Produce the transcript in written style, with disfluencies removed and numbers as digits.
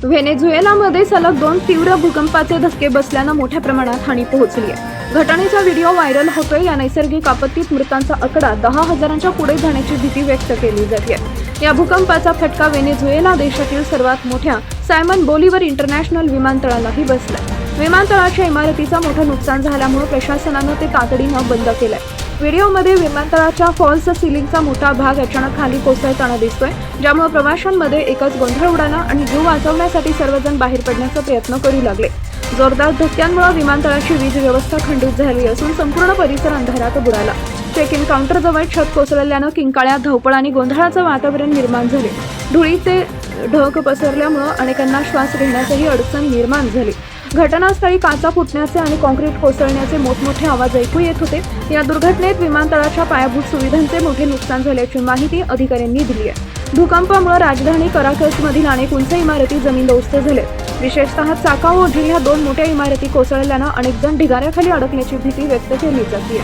व्हेनेझुएलामध्ये सलग 2 तीव्र भूकंपाचे धक्के बसल्यानं मोठ्या प्रमाणात हानी पोहोचली आहे. घटनेचा व्हिडिओ व्हायरल होतोय. या नैसर्गिक आपत्तीत मृतांचा आकडा 10,000च्या पुढे जाण्याची भीती व्यक्त केली जाते. या भूकंपाचा फटका व्हेनेझुएला देशातील सर्वात मोठ्या सायमन बोलिव्हर इंटरनॅशनल विमानतळालाही बसलाय. विमानतळाच्या इमारतीचं मोठं नुकसान झाल्यामुळे प्रशासनानं ते तातडीनं बंद केलंय. व्हिडिओमध्ये विमानतळाच्या फॉल्स सिलिंगचा मोठा भाग अचानक खाली कोसळताना दिसतोय, ज्यामुळे प्रवाशांमध्ये एकच गोंधळ उडाला आणि जीव वाचवण्यासाठी सर्वजण बाहेर पडण्याचा प्रयत्न करू लागले. जोरदार धक्क्यांमुळे विमानतळाची वीज व्यवस्था खंडित झाली असून संपूर्ण परिसर अंधारात बुडाला. चेक इन काउंटरजवळ छत कोसळल्यानं किंकाळ्या, धावपळ आणि गोंधळाचं वातावरण निर्माण झाले. धुळीचे ढग पसरल्यामुळे अनेकांना श्वास घेण्यासही अडचण निर्माण झाली. घटनास्थळी काचा फुटण्याचे आणि कॉन्क्रीट कोसळण्याचे मोठमोठे आवाज ऐकू येत होते. या दुर्घटनेत विमानतळाच्या पायाभूत सुविधांचे मोठे नुकसान झाल्याची माहिती अधिकाऱ्यांनी दिली आहे. भूकंपामुळे राजधानी कराकसमधील अनेक उंच इमारती जमीनदोस्त झाल्या. विशेषतः चाकाओ जिल्ह्यात 2 मोठ्या इमारती कोसळल्यानं अनेक जण ढिगाऱ्याखाली अडकण्याची भीती व्यक्त केली जाते.